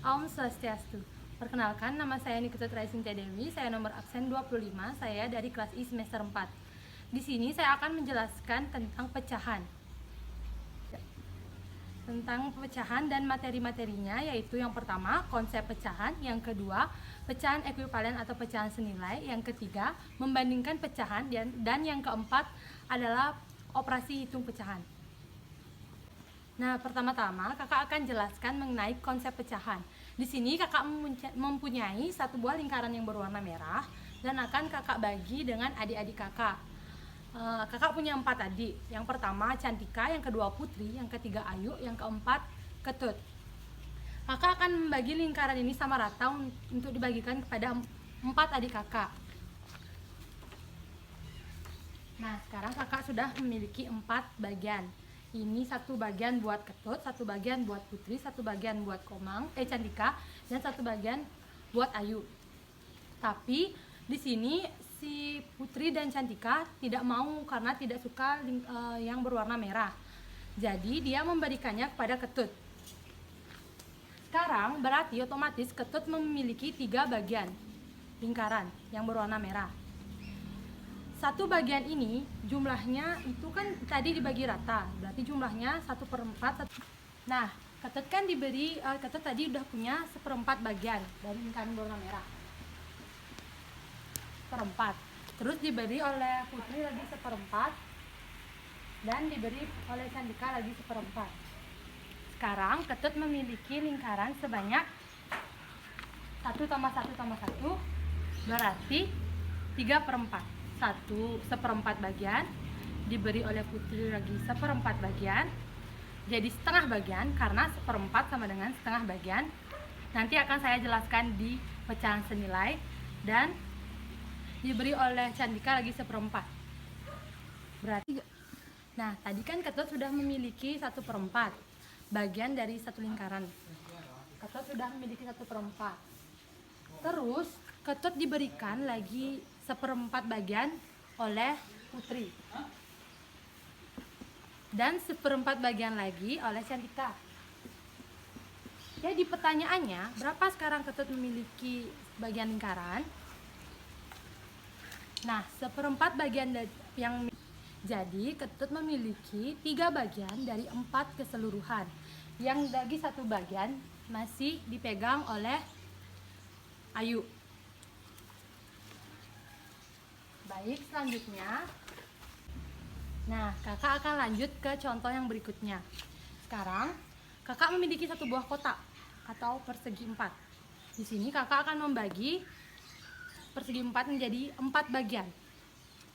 Om Swastiastu. Perkenalkan, nama saya Nikita Traisintia Dewi, saya nomor absen 25, saya dari kelas I semester 4. Di sini saya akan menjelaskan tentang pecahan. Tentang pecahan dan materi-materinya, yaitu yang pertama, konsep pecahan, yang kedua, pecahan ekuivalen atau pecahan senilai, yang ketiga, membandingkan pecahan, dan yang keempat adalah operasi hitung pecahan. Nah, pertama-tama kakak akan jelaskan mengenai konsep pecahan. Di sini kakak mempunyai satu buah lingkaran yang berwarna merah dan akan kakak bagi dengan adik-adik kakak. Kakak punya 4 adik. Yang pertama Cantika, yang kedua Putri, yang ketiga Ayu, yang keempat Ketut. Kakak akan membagi lingkaran ini sama rata untuk dibagikan kepada 4 adik kakak. Nah, sekarang kakak sudah memiliki 4 bagian. Ini satu bagian buat Ketut, satu bagian buat Putri, satu bagian buat Cantika, dan satu bagian buat Ayu. Tapi di sini si Putri dan Cantika tidak mau karena tidak suka yang berwarna merah. Jadi dia memberikannya kepada Ketut. Sekarang berarti otomatis Ketut memiliki 3 bagian lingkaran yang berwarna merah. Satu bagian ini jumlahnya itu kan tadi dibagi rata, berarti jumlahnya 1/4. Nah, Ketut kan Ketut tadi udah punya 1/4 bagian dari lingkaran berwarna merah, 1/4. Terus diberi oleh Putri lagi 1/4 dan diberi oleh Cantika lagi 1/4. Sekarang Ketut memiliki lingkaran sebanyak 1 tambah 1 tambah 1 berarti 3/4. 1/4 bagian diberi oleh Putri lagi 1/4 bagian, jadi setengah bagian karena 1/4 sama dengan setengah bagian. Nanti akan saya jelaskan di pecahan senilai. Dan diberi oleh Cantika lagi 1/4 berarti. Nah, tadi kan Ketut sudah memiliki 1/4 bagian dari satu lingkaran. Ketut sudah memiliki 1/4. Terus Ketut diberikan lagi 1/4 bagian oleh Putri dan 1/4 bagian lagi oleh Cantika. Jadi pertanyaannya, berapa sekarang Ketut memiliki bagian lingkaran? Nah, 1/4 bagian yang jadi Ketut memiliki 3 bagian dari 4 keseluruhan. Yang lagi 1 bagian masih dipegang oleh Ayu. Baik, selanjutnya. Nah, kakak akan lanjut ke contoh yang berikutnya. Sekarang, kakak memiliki satu buah kotak atau persegi 4. Di sini kakak akan membagi persegi 4 menjadi 4 bagian.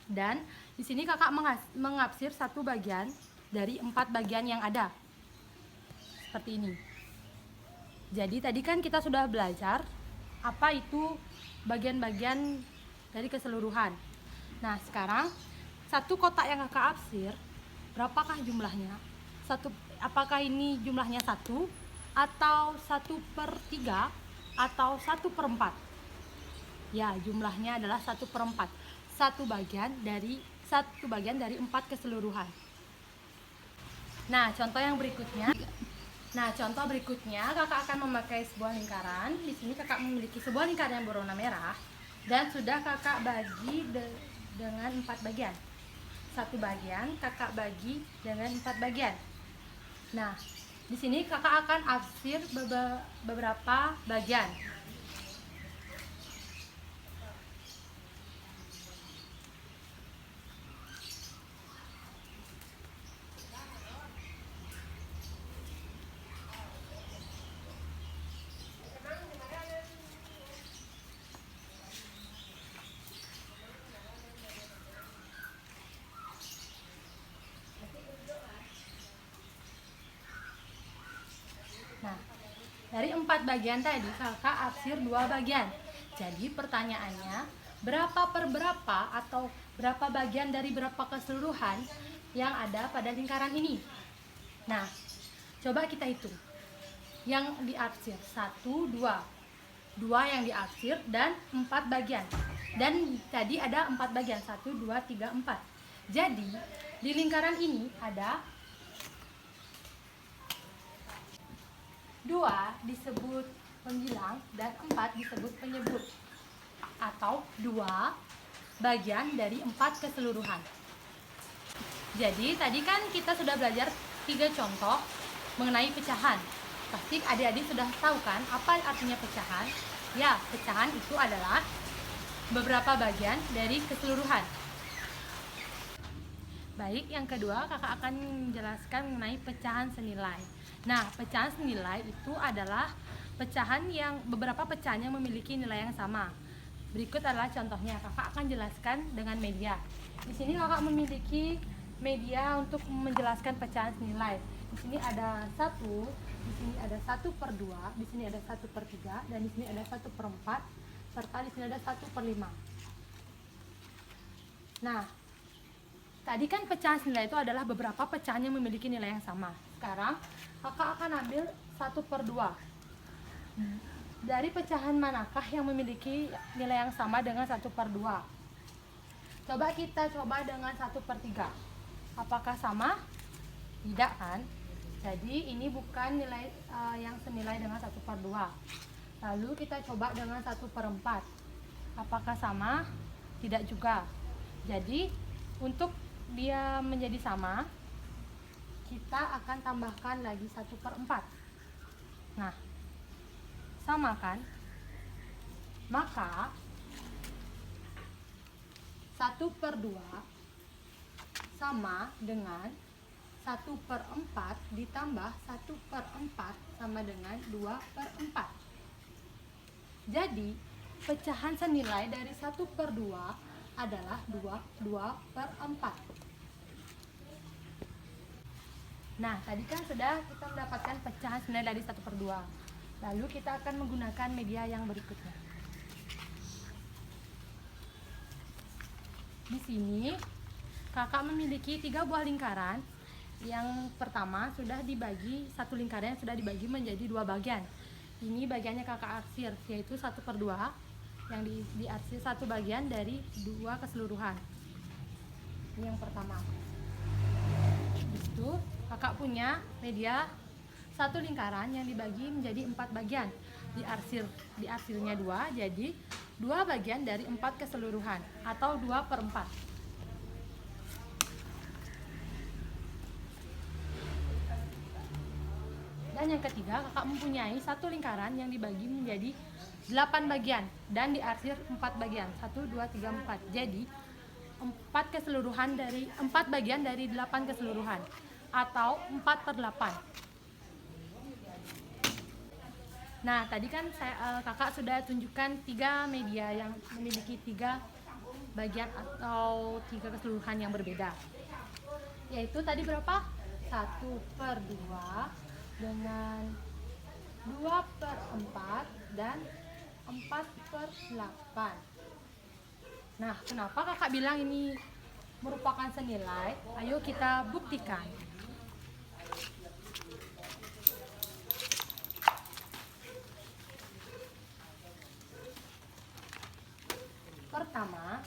Dan di sini kakak mengapsir satu bagian dari 4 bagian yang ada. Seperti ini. Jadi tadi kan kita sudah belajar apa itu bagian-bagian dari keseluruhan. Nah, sekarang satu kotak yang kakak apsir, berapakah jumlahnya? Apakah ini jumlahnya 1 atau 1/3 atau 1/4? Ya, jumlahnya adalah 1/4. Satu bagian dari 4 keseluruhan. Nah, contoh berikutnya kakak akan memakai sebuah lingkaran. Di sini kakak memiliki sebuah lingkaran yang berwarna merah dan sudah kakak bagi dengan 4 bagian. Satu bagian kakak bagi dengan 4 bagian. Nah, di sini kakak akan apsir beberapa bagian. Nah, dari 4 bagian tadi kakak apsir 2 bagian. Jadi pertanyaannya, berapa per berapa atau berapa bagian dari berapa keseluruhan yang ada pada lingkaran ini? Nah, coba kita hitung. Yang diapsir 1, 2. 2 yang diapsir dan 4 bagian. Dan tadi ada 4 bagian, 1, 2, 3, 4. Jadi di lingkaran ini ada 2 disebut pembilang, dan 4 disebut penyebut atau 2 bagian dari 4 keseluruhan. Jadi tadi kan kita sudah belajar 3 contoh mengenai pecahan. Pasti adik-adik sudah tahu kan apa artinya pecahan? Ya, pecahan itu adalah beberapa bagian dari keseluruhan. Baik, yang kedua kakak akan menjelaskan mengenai pecahan senilai. Nah, pecahan senilai itu adalah pecahan yang beberapa pecahan yang memiliki nilai yang sama. Berikut adalah contohnya. Kakak akan jelaskan dengan media. Di sini kakak memiliki media untuk menjelaskan pecahan senilai. Di sini ada 1, di sini ada 1/2, di sini ada 1/3, dan di sini ada 1/4, serta di sini ada 1/5. Nah, tadi kan pecahan senilai itu adalah beberapa pecahan yang memiliki nilai yang sama. Sekarang kakak akan ambil 1/2. Dari pecahan manakah yang memiliki nilai yang sama dengan 1/2? Coba kita coba dengan 1/3. Apakah sama? Tidak kan? Jadi ini bukan nilai yang senilai dengan 1/2. Lalu kita coba dengan 1/4. Apakah sama? Tidak juga. Jadi untuk dia menjadi sama, kita akan tambahkan lagi 1/4. Nah, sama kan? Maka 1/2 sama dengan 1/4 ditambah 1/4 sama dengan 2/4. Jadi pecahan senilai dari 1/2 adalah 2/4. Nah, tadi kan sudah kita mendapatkan pecahan senilai dari 1/2. Lalu kita akan menggunakan media yang berikutnya. Di sini kakak memiliki 3 buah lingkaran. Yang pertama sudah dibagi, satu lingkaran yang sudah dibagi menjadi 2 bagian. Ini bagiannya kakak arsir, yaitu 1/2 yang diarsir 1 bagian dari 2 keseluruhan. Ini yang pertama. Habis itu kakak punya media 1 lingkaran yang dibagi menjadi 4 bagian. Diarsirnya 2, jadi 2 bagian dari 4 keseluruhan atau 2/4. Dan yang ketiga, kakak mempunyai 1 lingkaran yang dibagi menjadi 8 bagian dan diarsir 4 bagian. 1, 2, 3, 4. Jadi 4 keseluruhan dari 4 bagian dari 8 keseluruhan atau 4/8. Nah, tadi kan kakak sudah tunjukkan 3 media yang memiliki 3 bagian atau 3 keseluruhan yang berbeda. Yaitu tadi berapa? 1/2 dengan 2/4 dan 4/8. Nah, kenapa kakak bilang ini merupakan senilai? Ayo kita buktikan. Pertama,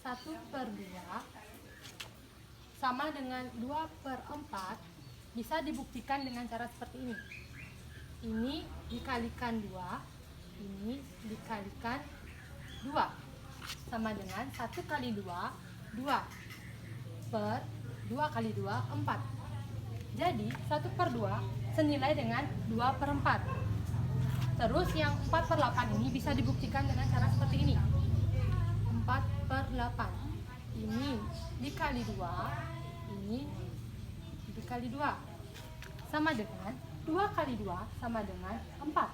1/2 sama dengan 2/4 bisa dibuktikan dengan cara seperti ini. Ini dikalikan 2, ini dikalikan 2, sama dengan 1 kali 2, 2 per 2 kali 2, 4. Jadi 1/2 senilai dengan 2/4. Terus yang 4/8 ini bisa dibuktikan dengan cara seperti ini. 4/8 ini dikali 2, ini dikali 2, sama dengan 2 kali 2 sama dengan 4.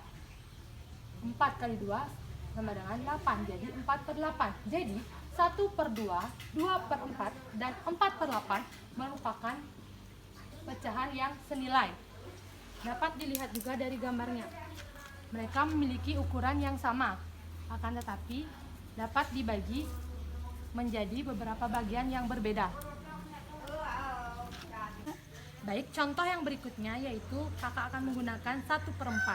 4 kali 2 sama dengan 8, jadi 4/8. Jadi 1/2, 2/4 dan 4/8 merupakan pecahan yang senilai. Dapat dilihat juga dari gambarnya. Mereka memiliki ukuran yang sama, akan tetapi dapat dibagi menjadi beberapa bagian yang berbeda. Baik, contoh yang berikutnya yaitu kakak akan menggunakan 1/4.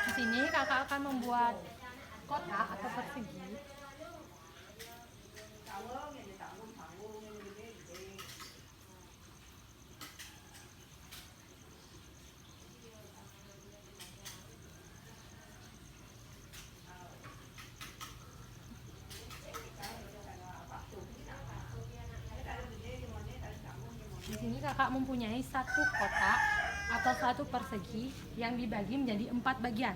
Di sini kakak akan membuat kotak atau persegi. kakak mempunyai satu kotak atau satu persegi yang dibagi menjadi 4 bagian.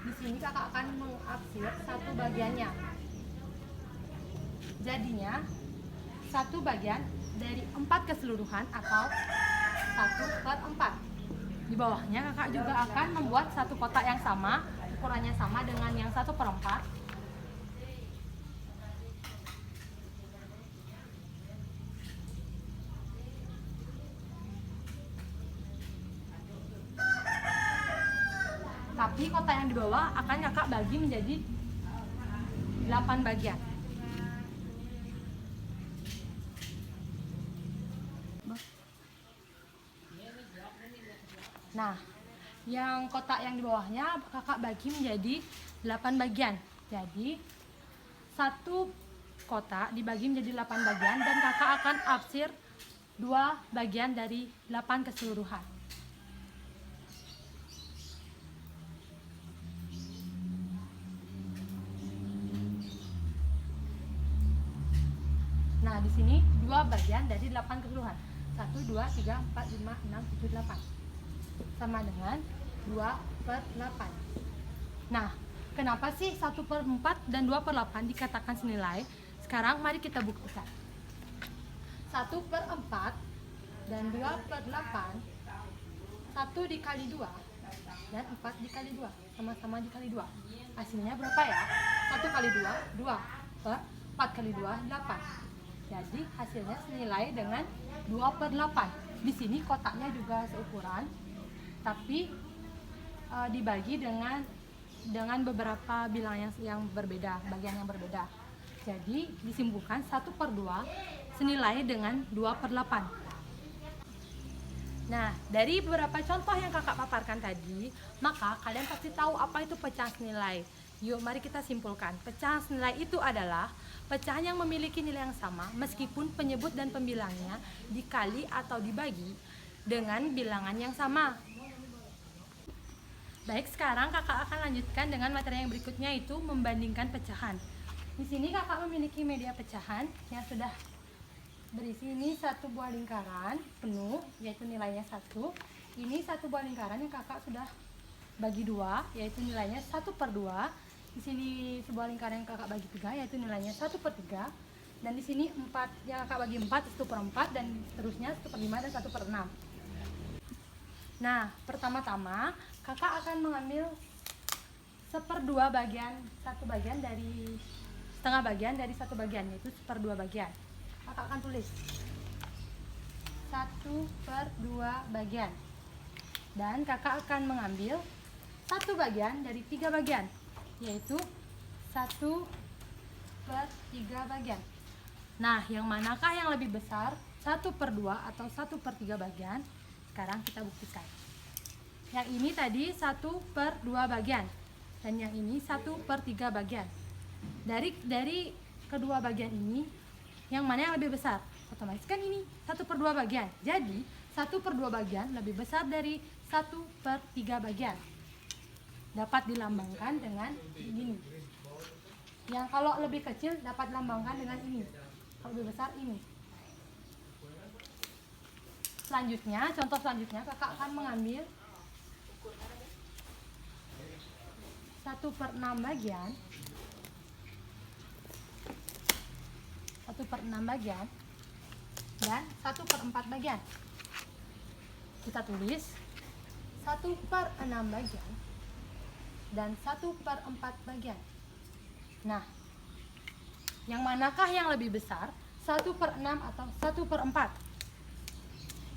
Di sini kakak akan mengarsir satu bagiannya. Jadinya satu bagian dari 4 keseluruhan atau 1/4. Di bawahnya kakak juga akan membuat satu kotak yang sama, ukurannya sama dengan yang 1/4. Tapi kotak yang di bawah akan kakak bagi menjadi 8 bagian. Nah, yang kotak yang di bawahnya kakak bagi menjadi 8 bagian. Jadi, satu kotak dibagi menjadi 8 bagian dan kakak akan arsir 2 bagian dari 8 keseluruhan. Nah, di sini 2 bagian dari 8 keseluruhan. 1, 2, 3, 4, 5, 6, 7, 8. Sama dengan 2/8. Nah, kenapa sih 1/4 dan 2/8 dikatakan senilai? Sekarang mari kita buktikan. 1/4 dan 2/8, 1 dikali 2 dan 4 dikali 2, sama-sama dikali 2. Hasilnya berapa ya? 1 kali 2, 2. 4 kali 2, 8. Jadi hasilnya senilai dengan 2/8. Di sini kotaknya juga seukuran, tapi dibagi dengan beberapa bilangan yang berbeda, bagian yang berbeda. Jadi disimpulkan 1/2 senilai dengan 2/8. Nah, dari beberapa contoh yang kakak paparkan tadi, maka kalian pasti tahu apa itu pecahan senilai. Yuk, mari kita simpulkan. Pecahan senilai itu adalah pecahan yang memiliki nilai yang sama meskipun penyebut dan pembilangnya dikali atau dibagi dengan bilangan yang sama. Baik, sekarang kakak akan lanjutkan dengan materi yang berikutnya, yaitu membandingkan pecahan. Di sini kakak memiliki media pecahan yang sudah berisi ini satu buah lingkaran penuh, yaitu nilainya 1. Ini satu buah lingkaran yang kakak sudah bagi 2, yaitu nilainya 1/2. Di sini sebuah lingkaran yang kakak bagi 3, yaitu nilainya 1/3. Dan di sini 4 yang kakak bagi 4, 1/4, dan seterusnya 1/5 dan 1/6. Nah, pertama-tama kakak akan mengambil 1/2 bagian, satu bagian dari setengah bagian dari satu bagian, yaitu 1/2 bagian. Kakak akan tulis 1/2 bagian, dan kakak akan mengambil satu bagian dari 3 bagian, yaitu 1/3 bagian. Nah, yang manakah yang lebih besar, 1/2 atau 1/3 bagian? Sekarang kita buktikan. Yang ini tadi 1/2 bagian, dan yang ini 1/3 bagian. Dari kedua bagian ini, yang mana yang lebih besar? Otomatis kan ini 1/2 bagian. Jadi 1/2 bagian lebih besar dari 1/3 bagian. Dapat dilambangkan dengan ini. Yang kalau lebih kecil dapat dilambangkan dengan ini. Kalau lebih besar ini. Selanjutnya, contoh selanjutnya, kakak akan mengambil 1/6 bagian, 1/6 bagian, dan 1/4 bagian. Kita tulis 1/6 bagian dan 1/4 bagian. Nah, yang manakah yang lebih besar, 1/6 atau 1/4?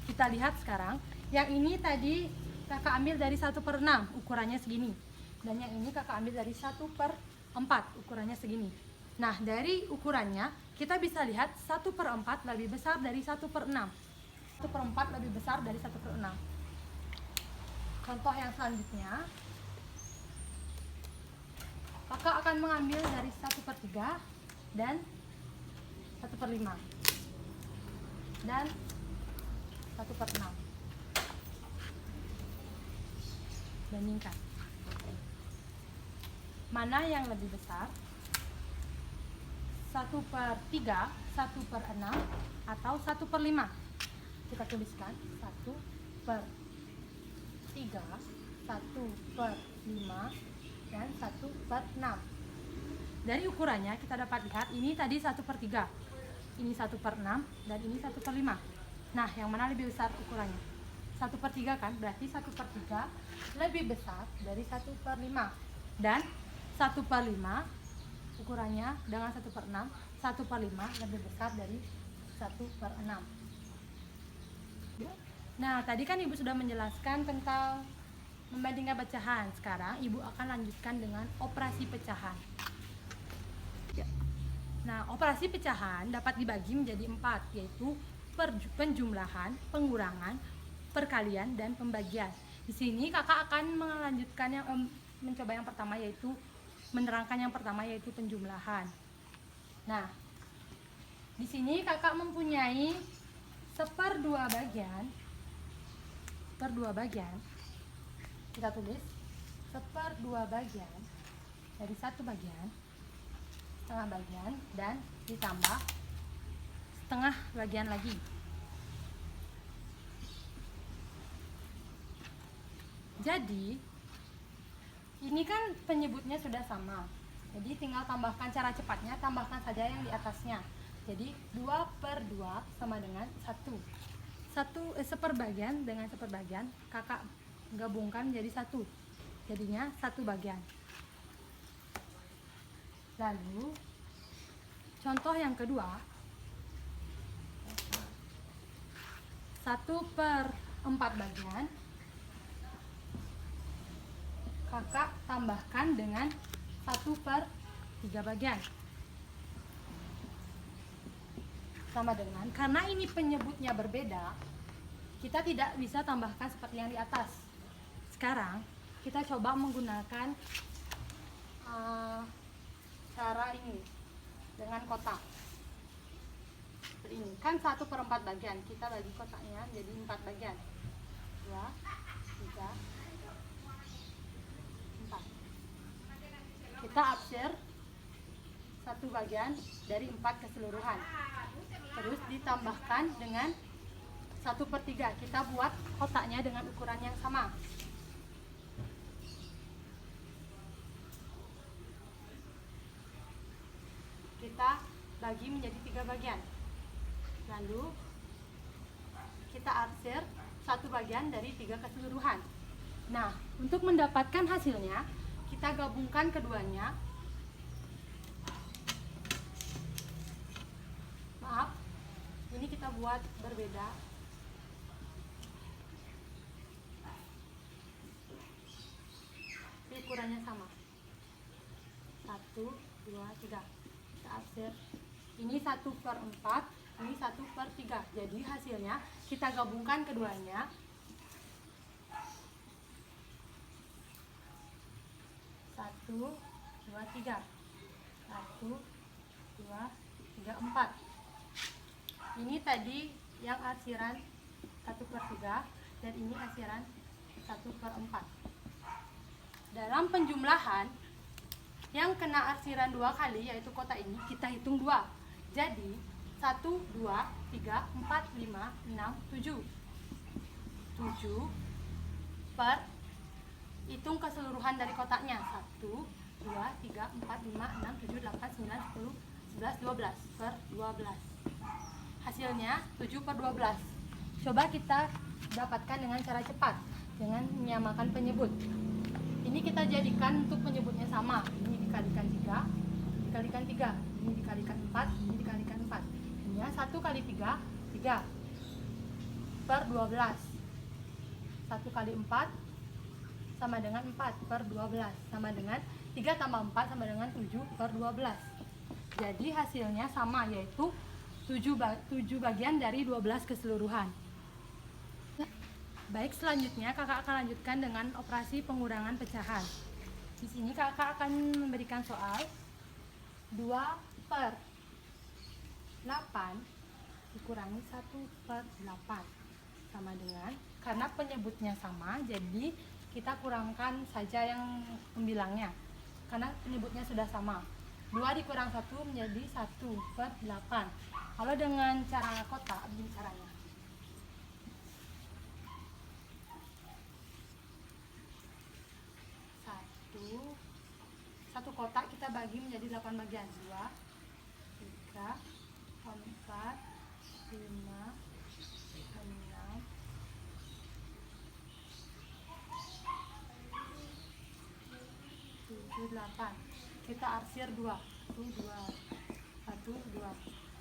Kita lihat sekarang. Yang ini tadi kakak ambil dari 1/6, ukurannya segini. Dan yang ini kakak ambil dari 1/4, ukurannya segini. Nah, dari ukurannya kita bisa lihat 1/4 lebih besar dari 1/6. 1/4 lebih besar dari 1/6. Contoh yang selanjutnya, kakak akan mengambil dari 1/3 dan 1/5 dan 1/6. Bandingkan. Mana yang lebih besar? 1/3, 1/6, atau 1/5? Kita tuliskan 1/3, 1/5, dan 1/6. Dari ukurannya kita dapat lihat ini tadi 1/3, ini 1/6, dan ini 1/5. Nah, yang mana lebih besar ukurannya? 1/3 kan, berarti 1/3 lebih besar dari 1/5. Dan 1/5 ukurannya dengan 1/6, 1/5 lebih besar dari 1/6. Nah, tadi kan Ibu sudah menjelaskan tentang membandingkan pecahan. Sekarang Ibu akan lanjutkan dengan operasi pecahan. Nah, operasi pecahan dapat dibagi menjadi 4, yaitu penjumlahan, pengurangan, perkalian, dan pembagian. Di sini kakak akan melanjutkan mencoba yang pertama, yaitu menerangkan yang pertama, yaitu penjumlahan. Nah, di sini kakak mempunyai 1/2 bagian. 1/2 bagian. Kita tulis 1/2 bagian dari satu bagian, setengah bagian, dan ditambah setengah bagian lagi. Jadi ini kan penyebutnya sudah sama, jadi tinggal tambahkan, cara cepatnya tambahkan saja yang di atasnya. Jadi 2/2 sama dengan 1. Seperbagian dengan seperbagian kakak gabungkan menjadi 1, jadinya 1 bagian. Lalu contoh yang kedua, 1/4 bagian kakak tambahkan dengan 1/3 bagian, sama dengan, karena ini penyebutnya berbeda, kita tidak bisa tambahkan seperti yang di atas. Sekarang kita coba menggunakan cara ini dengan kotak seperti ini. Kan 1/4 bagian, kita bagi kotaknya jadi 4 bagian, 2, 3, 4. Kita arsir 1 bagian dari 4 keseluruhan, terus ditambahkan dengan 1/3. Kita buat kotaknya dengan ukuran yang sama. Kita bagi menjadi 3 bagian, lalu kita arsir 1 bagian dari 3 keseluruhan. Nah, untuk mendapatkan hasilnya kita gabungkan keduanya. Maaf, ini kita buat berbeda. Ukurannya sama, 1, 2, 3. Kita arsir, ini 1/4, ini 1/3. Jadi hasilnya kita gabungkan keduanya. 1, 2, 3. 1, 2, 3, 4. Ini tadi yang arsiran 1/3 dan ini arsiran 1/4. Dalam penjumlahan yang kena arsiran 2 kali, yaitu kotak ini, kita hitung 2. Jadi 1, 2, 3, 4, 5, 6, 7. 7 per, hitung keseluruhan dari kotaknya, 1, 2, 3, 4, 5, 6, 7, 8, 9, 10, 11, 12 per 12. Hasilnya 7/12. Coba kita dapatkan dengan cara cepat, dengan menyamakan penyebut. Ini kita jadikan untuk penyebutnya sama. Ini dikalikan 3, dikalikan 3, ini dikalikan 4, ini dikalikan 4. Ini 1 kali 3, 3 per 12. 1 kali 4 sama dengan 4/12, sama dengan 3 tambah 4 sama dengan 7/12. Jadi hasilnya sama, yaitu 7 bagian dari 12 keseluruhan. Baik, selanjutnya kakak akan lanjutkan dengan operasi pengurangan pecahan. Di sini kakak akan memberikan soal 2/8 dikurangi 1/8 sama dengan, karena penyebutnya sama, jadi kita kurangkan saja yang pembilangnya, karena penyebutnya sudah sama. 2 dikurang 1 menjadi 1/8. Kalau dengan cara kotak, begini caranya. kotak kita bagi menjadi 8 bagian. 2, 3, 4, 5, 6, 7, 8. Kita arsir 2. 1, 2.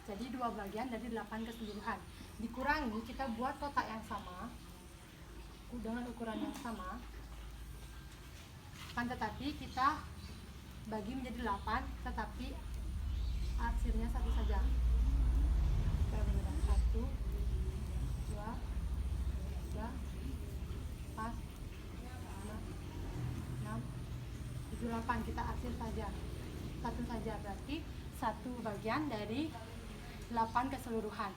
Jadi 2 bagian dari 8 keseluruhan. Dikurangi, kita buat kotak yang sama dengan ukuran yang sama. Kan tetapi kita bagi menjadi 8, tetapi arsirnya satu saja. Kita benar 1, 2, 3, 4, 5, 6, 7, 8. Kita arsir saja. Satu saja, berarti satu bagian dari 8 keseluruhan.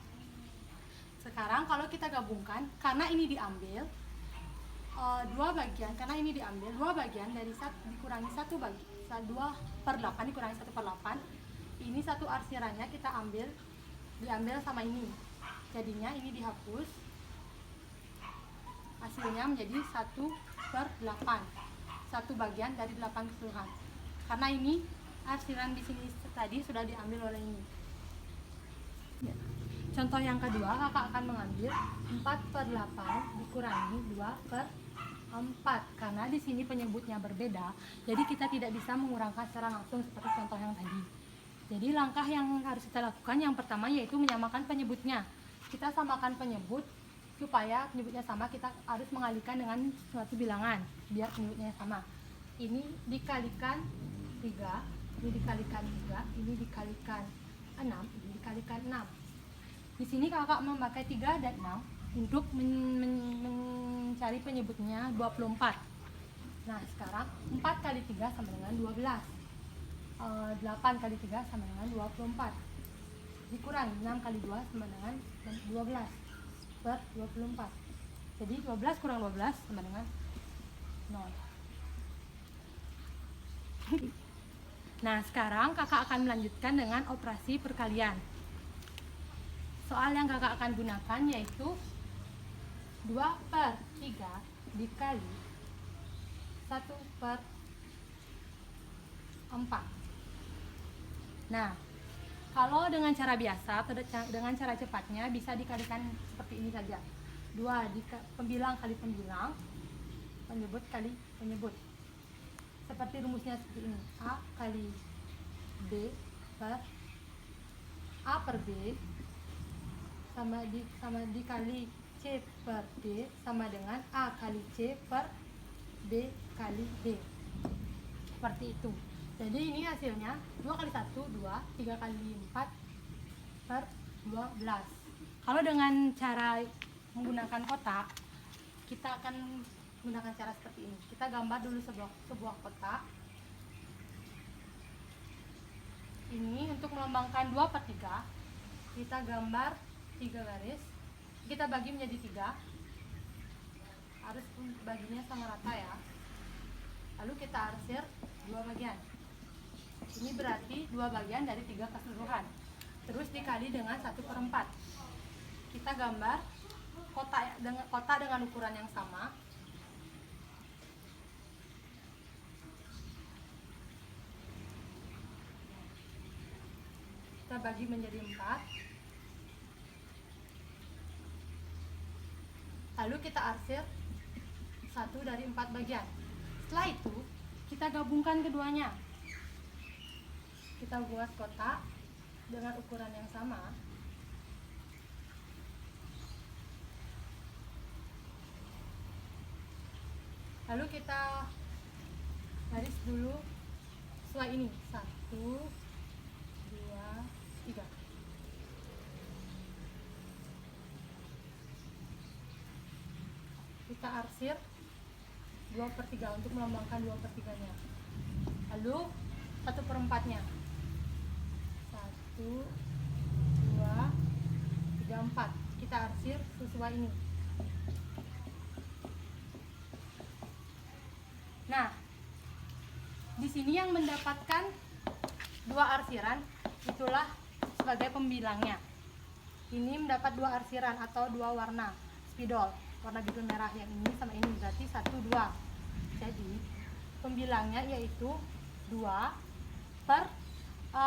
Sekarang kalau kita gabungkan, karena ini diambil 2 bagian, karena ini diambil 2 bagian dari dikurangi 1 bagi 2/8 dikurangi 1/8, ini satu arsirannya kita diambil sama ini, jadinya ini dihapus, hasilnya menjadi 1/8, satu bagian dari 8 keseluruhan. Karena ini arsiran di sini tadi sudah diambil oleh ini. Contoh yang kedua, kakak akan mengambil 4/8 dikurangi 2/4. Karena di sini penyebutnya berbeda, jadi kita tidak bisa mengurangkan secara langsung seperti contoh yang tadi. Jadi langkah yang harus kita lakukan yang pertama yaitu menyamakan penyebutnya. Kita samakan penyebut, supaya penyebutnya sama kita harus mengalihkan dengan suatu bilangan biar penyebutnya sama. Ini dikalikan 3, ini dikalikan 3, ini dikalikan 6, ini dikalikan 6. Di sini kakak memakai 3 dan 6 untuk mencari penyebutnya 24. Nah, sekarang 4 kali 3 sama dengan 12. 8 kali 3 sama dengan 24. Dikurangi 6 kali 2 sama dengan 12/24. Jadi 12 kurang 12 sama dengan 0. Nah, sekarang kakak akan melanjutkan dengan operasi perkalian. Soal yang kakak akan gunakan yaitu 2/3 dikali 1/4. Nah, kalau dengan cara biasa atau dengan cara cepatnya bisa dikalikan seperti ini saja. 2 pembilang kali pembilang, penyebut kali penyebut. Seperti rumusnya seperti ini. A kali B per A per B sama dikali C per D sama dengan A kali C per B kali D. Seperti itu. Jadi ini hasilnya 2 kali 1, 2, 3 kali 4 per 12. Kalau dengan cara menggunakan kotak, kita akan menggunakan cara seperti ini. Kita gambar dulu sebuah kotak. Ini untuk melambangkan 2/3, kita gambar 3 garis. Kita bagi menjadi 3. Harus baginya sama rata ya. Lalu kita arsir 2 bagian. Ini berarti 2 bagian dari 3 keseluruhan. Terus dikali dengan 1/4. Kita gambar kotak dengan ukuran yang sama. Kita bagi menjadi 4. Lalu kita arsir 1 dari 4 bagian. Setelah itu kita gabungkan keduanya. Kita buat kotak dengan ukuran yang sama. Lalu kita garis dulu sesuai ini. 1, 2, 3. Kita arsir 2/3 untuk melambangkan 2/3-nya. Lalu 1/4-nya. 1, 2, 3, 4. Kita arsir sesuai ini. Nah, di sini yang mendapatkan 2 arsiran itulah sebagai pembilangnya. Ini mendapat 2 arsiran atau 2 warna spidol. Warna biru merah yang ini sama ini berarti 1, 2. Jadi pembilangnya yaitu 2 per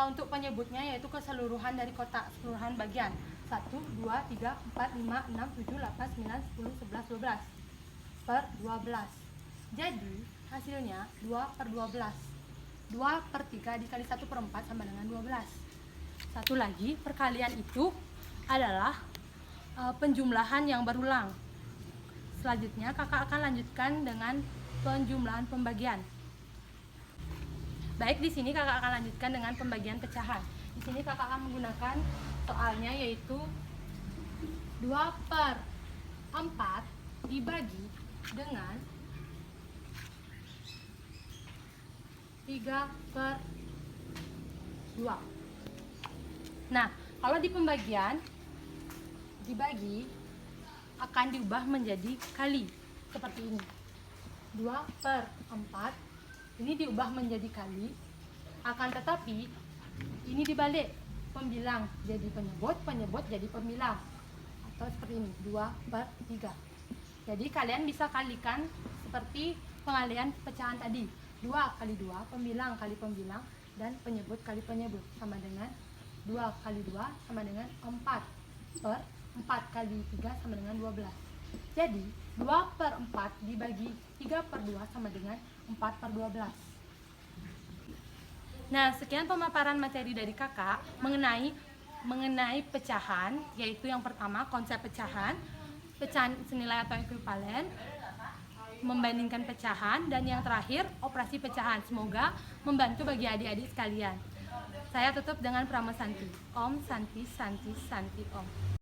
untuk penyebutnya yaitu keseluruhan dari kotak, keseluruhan bagian 1, 2, 3, 4, 5, 6, 7, 8, 9, 10, 11, 12 per 12. Jadi hasilnya 2 per 12. 2 per 3 dikali 1 per 4 sama dengan 12. Satu lagi, perkalian itu adalah penjumlahan yang berulang. Selanjutnya kakak akan lanjutkan dengan penjumlahan pembagian. Baik, di sini kakak akan lanjutkan dengan pembagian pecahan. Di sini kakak akan menggunakan soalnya yaitu 2 per 4 dibagi dengan 3 per 2. Nah, kalau di pembagian dibagi akan diubah menjadi kali seperti ini. 2 per 4 ini diubah menjadi kali, akan tetapi ini dibalik, pembilang jadi penyebut, penyebut jadi pembilang, atau seperti ini, 2 per 3. Jadi kalian bisa kalikan seperti pengalian pecahan tadi, 2 kali 2, pembilang kali pembilang, dan penyebut kali penyebut, sama dengan 2 kali 2 sama dengan 4 per 4 kali 3 sama dengan 12. Jadi 2 per 4 dibagi 3 per 2 sama dengan 4 per 12. Nah, sekian pemaparan materi dari kakak mengenai pecahan, yaitu yang pertama konsep pecahan, pecahan senilai atau ekuivalen, membandingkan pecahan, dan yang terakhir operasi pecahan. Semoga membantu bagi adik-adik sekalian. Saya tutup dengan Pramosanti. Om Santi Santi Santi Om.